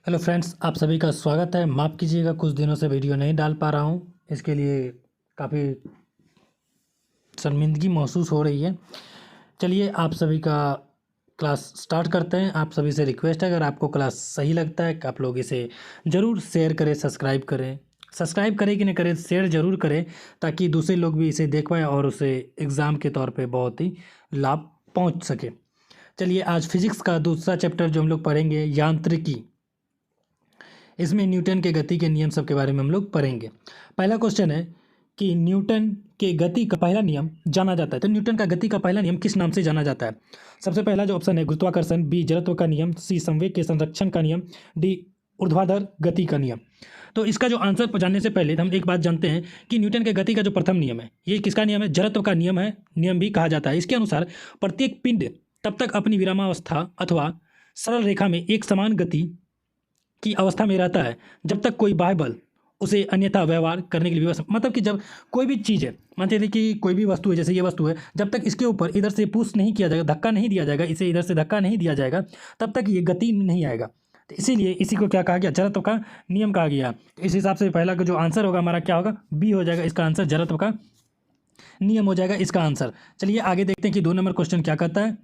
Hello friends, आप सभी का स्वागत है। माफ़ कीजिएगा, कुछ दिनों से वीडियो नहीं डाल पा रहा हूँ। इसके लिए काफ़ी शर्मिंदगी महसूस हो रही है। चलिए, आप सभी का क्लास स्टार्ट करते हैं। आप सभी से रिक्वेस्ट है, अगर आपको क्लास सही लगता है कि आप लोग इसे ज़रूर शेयर करें, सब्सक्राइब करें। सब्सक्राइब करें कि नहीं करें, शेयर ज़रूर करें ताकि दूसरे लोग भी इसे देख पाएँ और उसे एग्ज़ाम के तौर पे बहुत ही लाभ पहुँच सके। चलिए, आज फिज़िक्स का दूसरा चैप्टर जो हम लोग पढ़ेंगे, यांत्रिकी। इसमें न्यूटन के गति के नियम सब के बारे में हम लोग पढ़ेंगे। पहला क्वेश्चन है कि न्यूटन के गति का पहला नियम जाना जाता है, तो न्यूटन का गति का पहला नियम किस नाम से जाना जाता है? सबसे पहला जो ऑप्शन है गुरुत्वाकर्षण, बी जड़त्व का नियम, सी संवेग के संरक्षण का नियम, डी ऊर्ध्वाधर गति का नियम। तो इसका जो आंसर जानने से पहले हम एक बात जानते हैं कि न्यूटन के गति का जो प्रथम नियम है, ये किसका नियम है? जड़त्व का नियम है, नियम भी कहा जाता है। इसके अनुसार प्रत्येक पिंड तब तक अपनी विरामावस्था अथवा सरल रेखा में एक समान गति की अवस्था में रहता है जब तक कोई बाह्य बल उसे अन्यथा व्यवहार करने के लिए व्यवस्था, मतलब कि जब कोई भी चीज़ है, मान चलिए कि कोई भी वस्तु है, जैसे ये वस्तु है, जब तक इसके ऊपर इधर से पुश नहीं किया जाएगा, धक्का नहीं दिया जाएगा, इसे इधर से धक्का नहीं दिया जाएगा, तब तक ये गति नहीं आएगा। तो इसीलिए इसी को क्या कहा गया? जड़त्व का नियम कहा गया। तो इस हिसाब से पहला का जो आंसर होगा हमारा क्या होगा? बी हो जाएगा इसका आंसर, जड़त्व का नियम हो जाएगा इसका आंसर। चलिए आगे देखते हैं कि 2 नंबर क्वेश्चन क्या कहता है।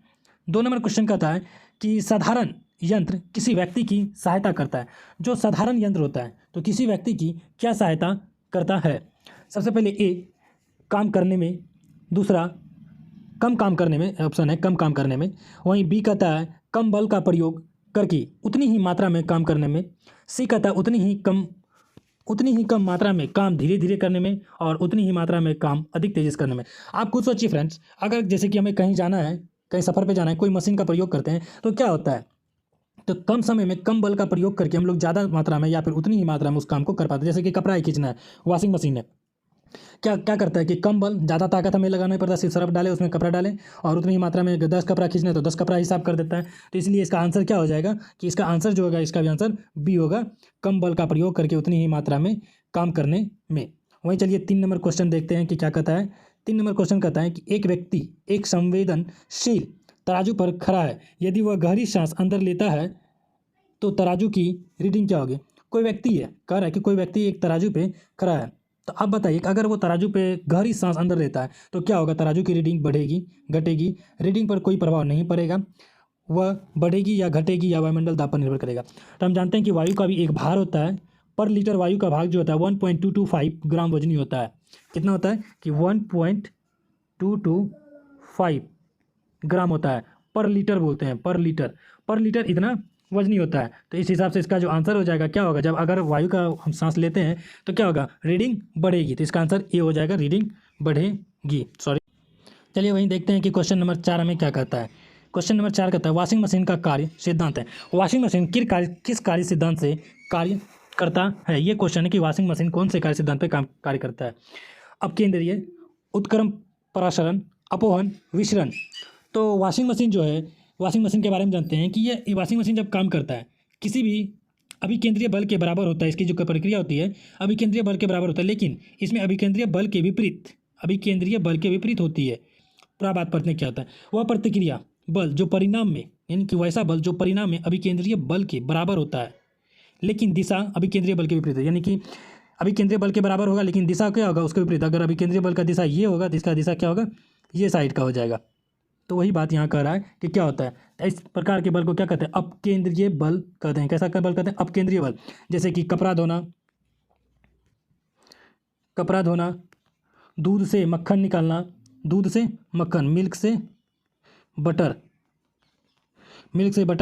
2 नंबर क्वेश्चन कहता है कि साधारण यंत्र किसी व्यक्ति की सहायता करता है। जो साधारण यंत्र होता है तो किसी व्यक्ति की क्या सहायता करता है? सबसे पहले ए, काम करने में, दूसरा कम काम करने में, ऑप्शन है कम काम करने में। वहीं बी कहता है कम बल का प्रयोग करके उतनी ही मात्रा में काम करने में। सी कहता है उतनी ही कम मात्रा में काम धीरे धीरे करने में, और उतनी ही मात्रा में काम अधिक तेजी से करने में। आप खुद सोचिए फ्रेंड्स, अगर जैसे कि हमें कहीं जाना है, कहीं सफ़र पे जाना है, कोई मशीन का प्रयोग करते हैं तो क्या होता है? तो कम समय में कम बल का प्रयोग करके हम लोग ज़्यादा मात्रा में या फिर उतनी ही मात्रा में उस काम को कर पाते हैं। जैसे कि कपड़ा ही खींचना है, वॉशिंग मशीन है, क्या क्या करता है कि कम बल, ज़्यादा ताकत हमें लगाना नहीं पड़ता, सिर्फ सर्फ डालें उसमें कपड़ा डालें, और उतनी ही मात्रा में 10 कपड़ा खींचना है तो 10 कपड़ा हिसाब कर देता है। तो इसलिए इसका आंसर क्या हो जाएगा कि इसका आंसर जो होगा, इसका भी आंसर बी होगा, कम बल का प्रयोग करके उतनी ही मात्रा में काम करने में। वहीं चलिए 3 नंबर क्वेश्चन देखते हैं कि क्या कहता है। 3 नंबर क्वेश्चन कहता है कि एक व्यक्ति एक संवेदनशील तराजू पर खड़ा है, यदि वह गहरी सांस अंदर लेता है तो तराजू की रीडिंग क्या होगी? कोई व्यक्ति है, कह रहा है कि कोई व्यक्ति एक तराजू पे खड़ा है, तो आप बताइए कि अगर वो तराजू पे गहरी सांस अंदर लेता है तो क्या होगा? तराजू की रीडिंग बढ़ेगी, घटेगी? रीडिंग पर कोई प्रभाव नहीं पड़ेगा, वह बढ़ेगी या घटेगी या वायुमंडल दाब पर निर्भर करेगा। तो हम जानते हैं कि वायु का भी एक भार होता है, पर लीटर वायु का भाग जो होता है 1.225 ग्राम वजनी होता है। कितना होता है कि 1.225 ग्राम होता है, पर लीटर बोलते हैं, पर लीटर इतना वजनी होता है। तो इस हिसाब से इसका जो आंसर हो जाएगा क्या होगा? जब अगर वायु का हम सांस लेते हैं तो क्या होगा? रीडिंग बढ़ेगी। तो इसका आंसर ए हो जाएगा, रीडिंग बढ़ेगी। सॉरी। चलिए वहीं देखते हैं कि क्वेश्चन नंबर 4 हमें क्या कहता है। क्वेश्चन नंबर 4 कहता है वॉशिंग मशीन का कार्य सिद्धांत है। वॉशिंग मशीन किस कार्य सिद्धांत से कार्य करता है? ये क्वेश्चन है कि वॉशिंग मशीन कौन से कार्य सिद्धांत पे काम कार्य करता है? अपकेंद्रीय, उत्क्रम परासरण, अपोहन, विसरण। तो वॉशिंग मशीन जो है, वॉशिंग मशीन के बारे में जानते हैं कि ये वॉशिंग मशीन जब काम करता है किसी भी अभिकेंद्रीय बल के बराबर होता है। इसकी जो प्रक्रिया होती है अभिकेंद्रीय बल के बराबर होता है, लेकिन इसमें अभिकेंद्रीय बल के विपरीत होती है। पूरा बात पढ़ने क्या होता है? वह प्रतिक्रिया बल जो परिणाम में, यानी कि वैसा बल जो परिणाम में अभिकेंद्रीय बल के बराबर होता है, लेकिन दिशा अभिकेंद्रीय बल के विपरीत है। यानी कि अभिकेंद्रीय बल के बराबर होगा लेकिन दिशा क्या होगा? उसके विपरीत। अगर अभिकेंद्रीय बल का दिशा ये होगा तो इसका दिशा क्या होगा? ये साइड का हो जाएगा। तो वही बात यहाँ कह रहा है कि क्या होता है, इस प्रकार के बल को क्या कहते हैं? अपकेंद्रीय बल कहते हैं। कैसा बल कहते हैं? अपकेंद्रीय बल। जैसे कि कपड़ा धोना, दूध से मक्खन निकालना, दूध से मक्खन, मिल्क से बटर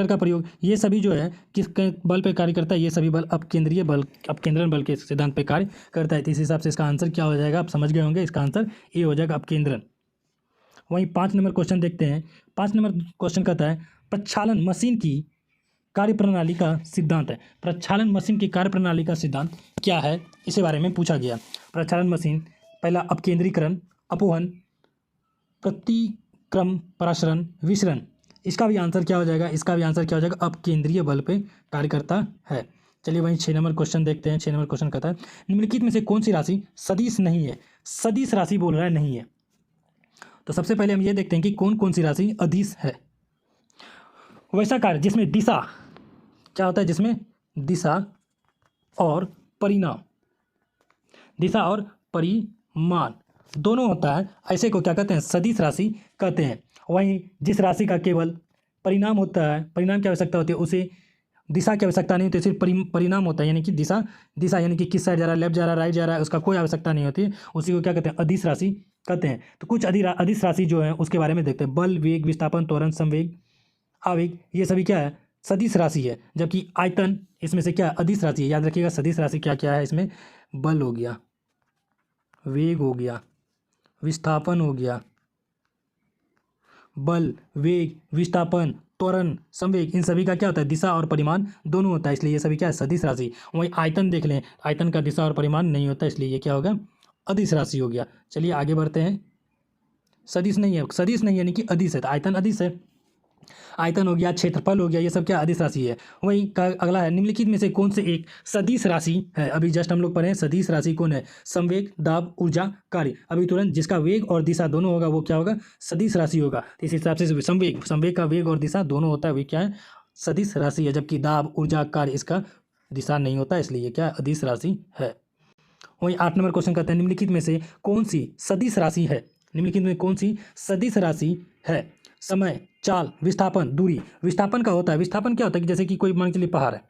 का प्रयोग, ये सभी जो है किस बल पे कार्य करता है? ये सभी बल अपकेंद्रन बल के सिद्धांत पे कार्य करता है। तो इस हिसाब से इसका आंसर क्या हो जाएगा? आप समझ गए होंगे, इसका आंसर ए हो जाएगा, अपकेंद्रन। वहीं 5 नंबर क्वेश्चन देखते हैं। 5 नंबर क्वेश्चन कहता है प्रक्षालन मशीन की कार्यप्रणाली का सिद्धांत है। प्रक्षालन मशीन की कार्यप्रणाली का सिद्धांत क्या है? इसी बारे में पूछा गया। प्रक्षालन मशीन, पहला अपकेंद्रीकरण, अपोहन, प्रतिक्रम परासरण, विसरण। इसका भी आंसर क्या हो जाएगा? इसका भी आंसर क्या हो जाएगा? अपकेंद्रीय बल पे कार्य करता है। चलिए वहीं 6 नंबर क्वेश्चन देखते हैं। 6 नंबर क्वेश्चन कहता है निम्नलिखित में से कौन सी राशि सदिश नहीं है? सदिश राशि बोल रहा है, नहीं है। तो सबसे पहले हम ये देखते हैं कि कौन कौन सी राशि अदिश है। वैसा कार्य जिसमें दिशा क्या होता है? जिसमें दिशा और परिणाम, दिशा और परिमाण दोनों होता है, ऐसे को क्या कहते हैं, सदिश राशि कहते हैं। वहीं जिस राशि का केवल परिणाम होता है, परिणाम की आवश्यकता होती है, उसे दिशा की आवश्यकता नहीं होती, सिर्फ परिणाम होता है, यानी कि दिशा, दिशा यानी कि किस साइड जा रहा है, लेफ्ट जा रहा है, राइट जा रहा है, उसका कोई आवश्यकता नहीं होती, उसी को क्या कहते हैं, अदिश राशि कहते हैं। तो कुछ अदिश राशि जो है उसके बारे में देखते हैं। बल, वेग, विस्थापन, त्वरण, संवेग, आवेग, ये सभी क्या है, सदिश राशि है। जबकि आयतन इसमें से क्या, अदिश राशि है। याद रखिएगा सदिश राशि क्या क्या है इसमें, बल हो गया, वेग हो गया, विस्थापन हो गया, बल, वेग, विस्थापन, त्वरण, संवेग, इन सभी का क्या होता है, दिशा और परिमाण दोनों होता है, इसलिए ये सभी क्या है, सदिश राशि। वहीं आयतन देख लें, आयतन का दिशा और परिमाण नहीं होता, इसलिए ये क्या होगा, अदिश राशि हो गया। चलिए आगे बढ़ते हैं। सदिश नहीं है, सदिश नहीं यानी कि अदिश है, तो आयतन अदिश है। आयतन हो गया, क्षेत्रफल हो गया, ये सब क्या अदिश राशि है। वहीं का अगला है, निम्नलिखित में से कौन से एक सदिश राशि है। अभी जस्ट हम लोग पढ़े हैं सदिश राशि कौन है, संवेग, दाब, ऊर्जा, कार्य। अभी तुरंत जिसका वेग और दिशा दोनों होगा वो क्या होगा, सदिश राशि होगा। तो इस हिसाब से संवेग, संवेग का वेग और दिशा दोनों होता है, वे क्या है, सदिश राशि है। जबकि दाब, ऊर्जा, कार्य इसका दिशा नहीं होता, इसलिए ये क्या अदिश राशि है। वहीं 8 नंबर क्वेश्चन कहते हैं, निम्नलिखित में से कौन सी सदिश राशि है, निम्नलिखित में कौन सी सदिश राशि है। समय, चाल, विस्थापन, दूरी। विस्थापन का होता है, विस्थापन क्या होता है कि जैसे कि कोई मान के चलिए पहाड़ है,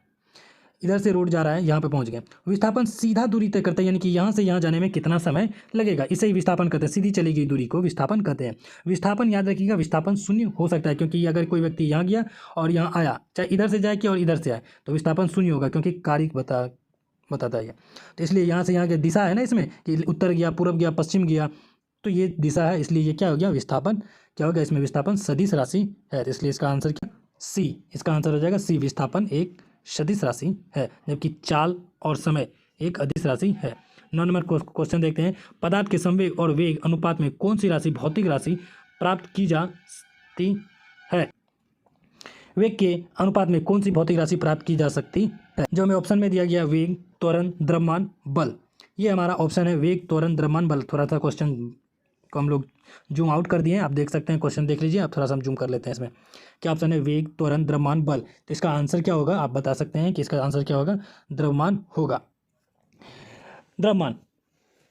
इधर से रोड जा रहा है, यहाँ पे पहुँच गए, विस्थापन सीधा दूरी तय करता है, यानी कि यहाँ से यहाँ जाने में कितना समय लगेगा, इसे ही विस्थापन कहते हैं। सीधी चली गई दूरी को विस्थापन कहते हैं। विस्थापन याद रखिएगा, विस्थापन शून्य हो सकता है, क्योंकि अगर कोई व्यक्ति यहाँ गया और यहाँ आया, चाहे इधर से जाए कि और इधर से आए, तो विस्थापन शून्य होगा, क्योंकि कार्य बताता है। तो इसलिए यहाँ से यहाँ की दिशा है ना इसमें, कि उत्तर गया, पूर्व गया, पश्चिम गया, तो ये दिशा है, इसलिए ये क्या हो गया, विस्थापन क्या हो गया, इसमें विस्थापन सदिश राशि है। तो इसलिए इसका आंसर क्या, सी, इसका आंसर हो जाएगा सी, विस्थापन एक सदिश राशि है, जबकि चाल और समय एक अदिश राशि है। 9 नंबर क्वेश्चन देखते हैं, पदार्थ के संवेग और वेग अनुपात में कौन सी राशि, भौतिक राशि प्राप्त की जा सकती है। वेग के अनुपात में कौन सी भौतिक राशि प्राप्त की जा सकती है। जो हमें ऑप्शन में दिया गया, वेग, त्वरण, द्रव्यमान, बल, ये हमारा ऑप्शन है, वेग, त्वरण, द्रव्यमान, बल। थोड़ा सा क्वेश्चन को हम लोग जूम आउट कर दिए हैं, आप देख सकते हैं, क्वेश्चन देख लीजिए, आप थोड़ा सा हम जूम कर लेते हैं इसमें। क्या ऑप्शन है, वेग, त्वरण, द्रव्यमान, बल। तो इसका आंसर क्या होगा, आप बता सकते हैं कि इसका आंसर क्या होगा, द्रव्यमान होगा। द्रव्यमान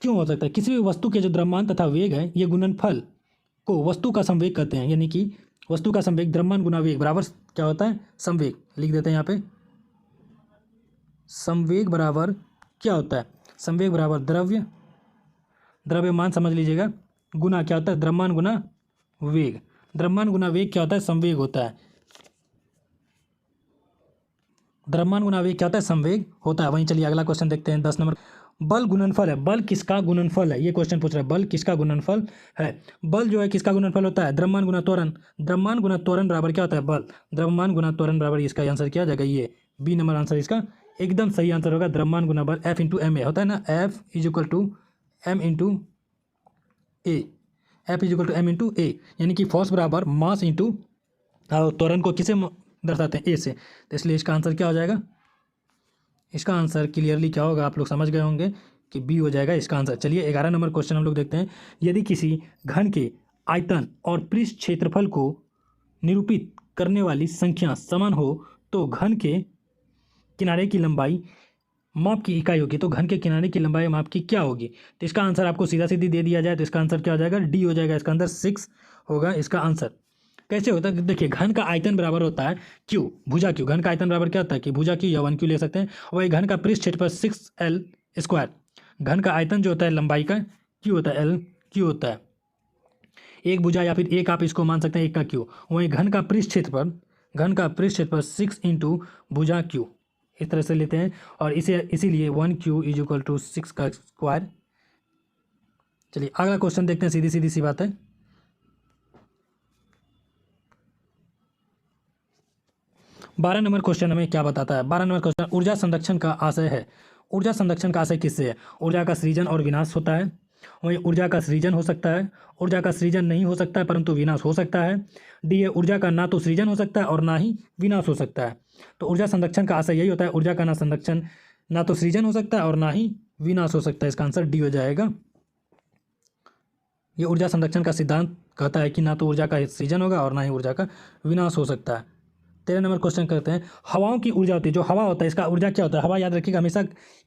क्यों हो सकता है, किसी भी वस्तु के जो द्रव्यमान तथा वेग है, ये गुणनफल को वस्तु का संवेग कहते हैं, यानी कि वस्तु का संवेग द्रव्यमान गुना वेग बराबर क्या होता है, संवेग। लिख देते हैं यहाँ पे, संवेग बराबर क्या होता है, संवेग बराबर द्रव्यमान समझ लीजिएगा, गुना क्या होता है, द्रव्यमान गुना वेग। द्रव्यमान गुना वेग क्या होता है, संवेग होता है। द्रव्यमान गुना वेग क्या होता है, संवेग होता है। वहीं चलिए अगला क्वेश्चन देखते हैं, 10 नंबर। बल गुणनफल है, बल किसका गुणनफल है, ये क्वेश्चन पूछ रहा है, बल किसका गुणनफल है। बल जो है किसका गुणनफल होता है, द्रव्यमान गुना त्वरण। द्रव्यमान गुना त्वरण बराबर क्या होता है, बल। द्रव्यमान गुना त्वरण बराबर, इसका आंसर क्या आ जाएगा, ये बी नंबर आंसर इसका एकदम सही आंसर होगा। द्रव्यमान गुना बल, एफ इंटू एम ए होता है ना, F is equal to M into A, F is equal to M into A, यानी कि फोर्स बराबर मास इंटू त्वरण को किसे दर्शाते हैं, ए से। तो इसलिए इसका आंसर क्या हो जाएगा, इसका आंसर क्लियरली क्या होगा, आप लोग समझ गए होंगे कि बी हो जाएगा इसका आंसर। चलिए 11 नंबर क्वेश्चन हम लोग देखते हैं। यदि किसी घन के आयतन और पृष्ठ क्षेत्रफल को निरूपित करने वाली संख्या समान हो तो घन के किनारे की लंबाई माप की इकाई होगी, तो घन के किनारे की लंबाई माप की क्या होगी। तो इसका आंसर आपको सीधा सीधी दे दिया जाए तो इसका आंसर क्या हो जाएगा, डी हो जाएगा। इसका आंसर 6 होगा इसका आंसर। कैसे होता है, देखिए घन का आयतन बराबर होता है क्यू, भुजा क्यू। घन का आयतन बराबर क्या होता है कि भुजा क्यू या 1 क्यू ले सकते हैं। वही घन का पृष्ठ क्षेत्रफल 6L स्क्वायर। घन का आयतन जो होता है लंबाई का क्यू होता है, L क्यू होता है, एक भुजा या फिर एक आप इसको मान सकते हैं एक का क्यू। वही घन का पृष्ठ क्षेत्रफल, घन का पृष्ठ क्षेत्रफल 6 इंटू भुजा क्यू, इस तरह से लेते हैं। और इसे इसीलिए 1 क्यू इज इक्वल टू 6 का स्क्वायर। चलिए अगला क्वेश्चन देखते हैं, सीधी सीधी सी बात है। 12 नंबर क्वेश्चन हमें क्या बताता है। 12 नंबर क्वेश्चन, ऊर्जा संरक्षण का आशय है। ऊर्जा संरक्षण का आशय किससे है, ऊर्जा का सृजन और विनाश होता है। वही ऊर्जा का सृजन हो सकता है, ऊर्जा का सृजन नहीं हो सकता है परंतु विनाश हो सकता है। डी है, ऊर्जा का ना तो सृजन हो सकता है और ना ही विनाश हो सकता है। तो ऊर्जा संरक्षण का आशय यही होता है, ऊर्जा का ना संरक्षण, ना तो सृजन हो सकता है और ना ही विनाश हो सकता है। इसका आंसर डी हो जाएगा। ये ऊर्जा संरक्षण का सिद्धांत कहता है कि ना तो ऊर्जा का सृजन होगा और ना ही ऊर्जा का विनाश हो सकता है। 13 नंबर क्वेश्चन करते हैं, हवाओं की ऊर्जा होती है, जो हवा होता है इसका ऊर्जा क्या होता है? हवा याद रखिएगा हमेशा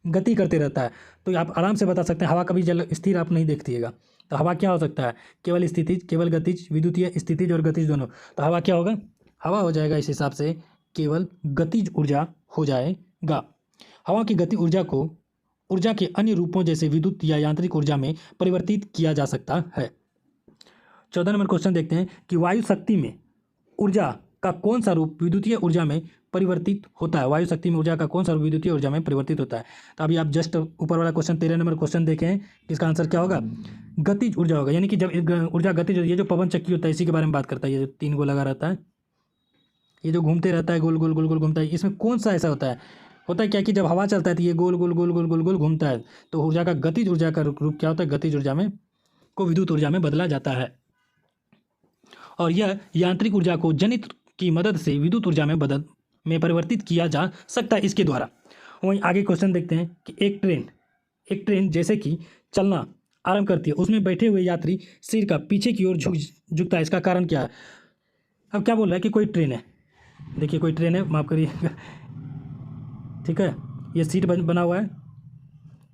गति करते रहता है, तो आप आराम से बता सकते हैं हवा कभी जल स्थिर आप नहीं देखतिएगा। तो हवा क्या हो सकता है? केवल स्थितिज, केवल गतिज, विद्युतीय, स्थितिज और गतिज दोनों। तो हवा क्या होगा? हवा हो जाएगा इस हिसाब से केवल गतिज ऊर्जा हो जाएगा। हवा की गति ऊर्जा को ऊर्जा के अन्य रूपों जैसे विद्युत या यांत्रिक ऊर्जा में परिवर्तित किया जा सकता है। 14 नंबर क्वेश्चन देखते हैं कि वायु शक्ति में ऊर्जा का कौन सा रूप विद्युतीय ऊर्जा में परिवर्तित होता है? वायु शक्ति में ऊर्जा का कौन सा रूप विद्युतीय ऊर्जा में परिवर्तित होता है? तो अभी आप जस्ट ऊपर वाला क्वेश्चन 13 नंबर क्वेश्चन देखें, इसका आंसर क्या होगा? गतिज ऊर्जा होगा। यानी कि जब ऊर्जा गतिज होती है, जो पवन चक्की होता है इसी के बारे में बात करता है। ये जो 3 गो लगा रहता है, ये जो घूमते रहता है, गोल गोल गोल गोल घूमता है, इसमें कौन सा ऐसा होता है? होता है क्या कि जब हवा चलता है तो ये गोल गोल गोल गोल गोल गोल घूमता है। तो ऊर्जा का गतिज ऊर्जा का रूप क्या होता है? गतिज ऊर्जा में को विद्युत ऊर्जा में बदला जाता है, और यह यांत्रिक ऊर्जा को जनित्र की मदद से विद्युत ऊर्जा में परिवर्तित किया जा सकता है इसके द्वारा। वहीं आगे क्वेश्चन देखते हैं कि एक ट्रेन जैसे कि चलना आरंभ करती है, उसमें बैठे हुए यात्री सिर का पीछे की ओर झुकता है, इसका कारण क्या है? अब क्या बोल रहा है कि कोई ट्रेन है, देखिए कोई ट्रेन है, माफ़ करिए, ठीक है, ये सीट बना हुआ है,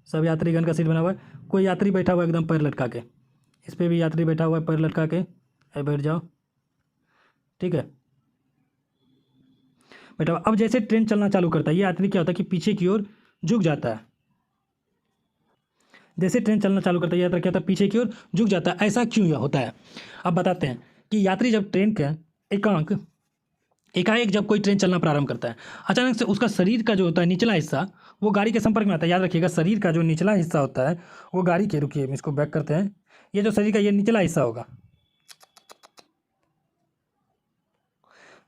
सब यात्रीगण का सीट बना हुआ है, कोई यात्री बैठा हुआ है एकदम पैर लटका के, इस पर भी यात्री बैठा हुआ है पैर लटका के, बैठ जाओ, ठीक है, बैठा हुआ। अब जैसे ट्रेन चलना चालू करता है, ये यात्री क्या होता है कि पीछे की ओर झुक जाता है। जैसे ट्रेन चलना चालू करता है, यात्री क्या होता है? पीछे की ओर झुक जाता है। ऐसा क्यों होता है? अब बताते हैं कि यात्री जब ट्रेन का एकाएक जब कोई ट्रेन चलना प्रारंभ करता है, अचानक से उसका शरीर का जो होता है निचला हिस्सा वो गाड़ी के संपर्क में आता है। याद रखिएगा, शरीर का जो निचला हिस्सा होता है वो गाड़ी के, रुकिए इसको बैक करते हैं, ये जो शरीर का ये निचला हिस्सा होगा,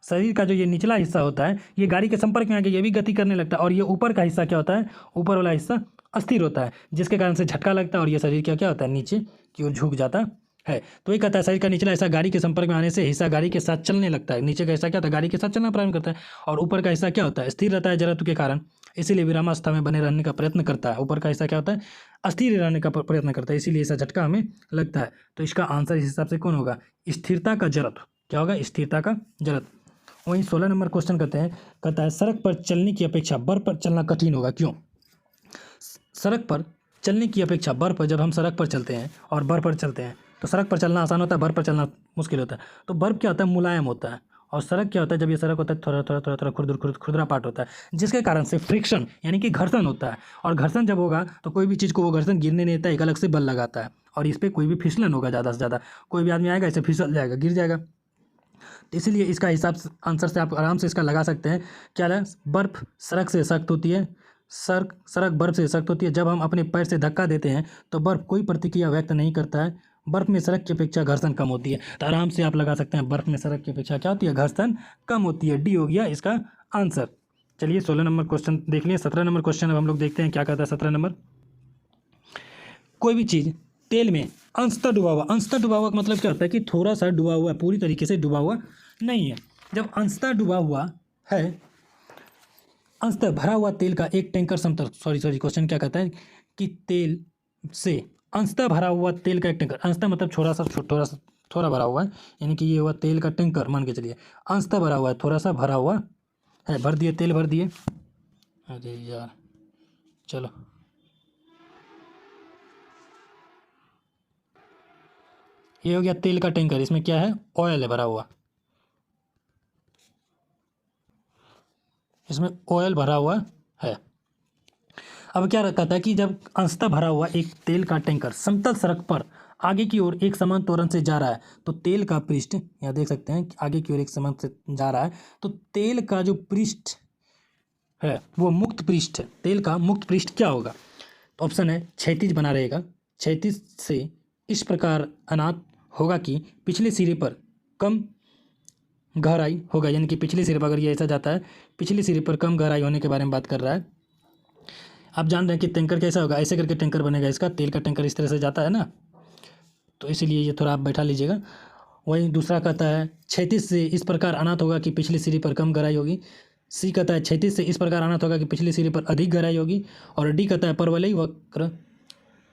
शरीर का जो ये निचला हिस्सा होता है ये गाड़ी के संपर्क में आके ये भी गति करने लगता है, और ये ऊपर का हिस्सा क्या होता है? ऊपर वाला हिस्सा अस्थिर होता है, जिसके कारण से झटका लगता है और ये शरीर क्या होता है? नीचे की ओर झुक जाता है। तो ये कहता है शरीर का निचला हिस्सा गाड़ी के संपर्क में आने से हिस्सा गाड़ी के साथ चलने लगता है, नीचे का हिस्सा क्या होता है? गाड़ी के साथ चलना प्रारंभ करता है, और ऊपर का हिस्सा क्या होता है? स्थिर रहता है जड़त्व के कारण, इसीलिए विरामावस्था में बने रहने का प्रयत्न करता है। ऊपर का हिस्सा क्या होता है? अस्थिर रहने का प्रयत्न करता है, इसीलिए ऐसा झटका हमें लगता है। तो इसका आंसर इस हिसाब से कौन होगा? स्थिरता का जड़त्व। क्या होगा? स्थिरता का जड़त्व। वहीं 16 नंबर क्वेश्चन कहता है सड़क पर चलने की अपेक्षा बर्फ पर चलना कठिन होगा, क्यों? सड़क पर चलने की अपेक्षा बर्फ पर, जब हम सड़क पर चलते हैं और बर्फ पर चलते हैं तो सड़क पर चलना आसान होता है, बर्फ पर चलना मुश्किल होता है। तो बर्फ क्या होता है? मुलायम होता है, और सड़क क्या होता है? जब ये सड़क होता है थोड़ा थोड़ा थोड़ा थोड़ा खुरदुरा पार्ट होता है, जिसके कारण से फ्रिक्शन यानी कि घर्षण होता है, और घर्षण जब होगा तो कोई भी चीज़ को वो घर्षण गिरने नहीं देता है, एक अलग से बल लगाता है, और इस पर कोई भी फिसलन होगा, ज़्यादा से ज़्यादा कोई भी आदमी आएगा इसे फिसल जाएगा, गिर जाएगा। तो इसीलिए इसका हिसाब से आंसर से आप आराम से इसका लगा सकते हैं। क्या है? बर्फ़ सड़क से सख्त होती है, सड़क बर्फ़ से सख्त होती है। जब हम अपने पैर से धक्का देते हैं तो बर्फ़ कोई प्रतिक्रिया व्यक्त नहीं करता है, बर्फ़ में सड़क की अपेक्षा घर्षण कम होती है। तो आराम से आप लगा सकते हैं बर्फ़ में सड़क की अपेक्षा क्या होती है? घर्षण कम होती है। डी हो गया इसका आंसर। चलिए 16 नंबर क्वेश्चन देख लिए। 17 नंबर क्वेश्चन अब हम लोग देखते हैं क्या कहता है 17 नंबर। कोई भी चीज़ तेल में अंशतः डूबा हुआ का मतलब क्या होता है कि थोड़ा सा डूबा हुआ है, पूरी तरीके से डूबा हुआ नहीं है। जब अंशतः डूबा हुआ है, अंशतः भरा हुआ तेल का एक टैंकर क्वेश्चन क्या कहता है कि तेल से अंशतः भरा हुआ तेल का एक टैंकर, अंशतः मतलब थोड़ा भरा हुआ है, यानी कि ये हुआ तेल का टैंकर, मान के चलिए अंशतः भरा हुआ है, थोड़ा सा भरा हुआ है, भर दिए तेल भर दिए। अरे यार चलो, ये हो गया तेल का टैंकर, इसमें क्या है? ऑयल है भरा हुआ, इसमें ऑयल भरा हुआ है। अब क्या कहता है कि जब अंशतः भरा हुआ एक तेल का टैंकर समतल सड़क पर आगे की ओर एक समान त्वरण से जा रहा है, तो तेल का पृष्ठ, यहाँ देख सकते हैं आगे की ओर एक समान से जा रहा है, तो तेल का जो पृष्ठ है वो मुक्त पृष्ठ है। तेल का मुक्त पृष्ठ क्या होगा? तो ऑप्शन है क्षैतिज बना रहेगा, क्षैतिज से इस प्रकार अनात होगा कि पिछले सिरे पर कम गहराई होगा, यानी कि पिछले सिरे पर अगर ये ऐसा जाता है, पिछले सिरे पर कम गहराई होने के बारे में बात कर रहा है। आप जान रहे हैं कि टैंकर कैसा होगा, ऐसे करके टैंकर बनेगा, इसका तेल का टैंकर इस तरह से जाता है ना, तो इसीलिए ये थोड़ा आप बैठा लीजिएगा। वहीं दूसरा कहता है क्षैतिज से इस प्रकार अनात होगा कि पिछली सीढ़ी पर कम गहराई होगी। सी कहता है क्षैतिज से इस प्रकार अनात होगा कि पिछली सीढ़ी पर अधिक गहराई होगी। और डी कहता है परवलयी वक्र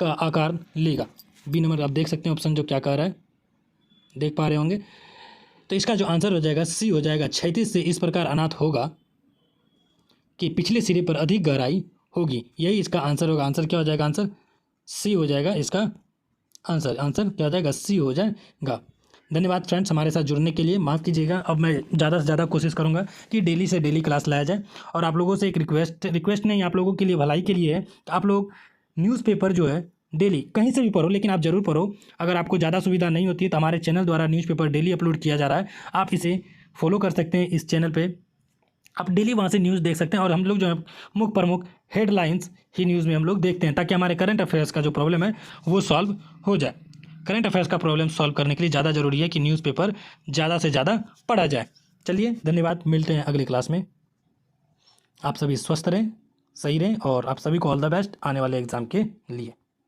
का आकार लेगा। बी नंबर आप देख सकते हैं ऑप्शन जो क्या कह रहा है, देख पा रहे होंगे। तो इसका जो आंसर हो जाएगा सी हो जाएगा, क्षैतिज से इस प्रकार अनाथ होगा कि पिछले सिरे पर अधिक गहराई होगी। यही इसका आंसर होगा। आंसर क्या हो जाएगा? आंसर सी हो जाएगा इसका आंसर। आंसर क्या हो जाएगा? सी हो जाएगा। धन्यवाद फ्रेंड्स हमारे साथ जुड़ने के लिए। माफ़ कीजिएगा, अब मैं ज़्यादा से ज़्यादा कोशिश करूँगा कि डेली से डेली क्लास लाया जाए। और आप लोगों से एक रिक्वेस्ट नहीं, आप लोगों के लिए भलाई के लिए है, तो आप लोग न्यूज़पेपर जो है डेली कहीं से भी पढ़ो, लेकिन आप ज़रूर पढ़ो। अगर आपको ज़्यादा सुविधा नहीं होती है तो हमारे चैनल द्वारा न्यूज़पेपर डेली अपलोड किया जा रहा है, आप इसे फॉलो कर सकते हैं। इस चैनल पे आप डेली वहाँ से न्यूज़ देख सकते हैं। और हम लोग जो है मुख्य प्रमुख हेडलाइंस ही न्यूज़ में हम लोग देखते हैं, ताकि हमारे करंट अफेयर्स का जो प्रॉब्लम है वो सॉल्व हो जाए। करंट अफेयर्स का प्रॉब्लम सॉल्व करने के लिए ज़्यादा ज़रूरी है कि न्यूज़पेपर ज़्यादा से ज़्यादा पढ़ा जाए। चलिए धन्यवाद, मिलते हैं अगली क्लास में। आप सभी स्वस्थ रहें, सही रहें, और आप सभी को ऑल द बेस्ट आने वाले एग्ज़ाम के लिए।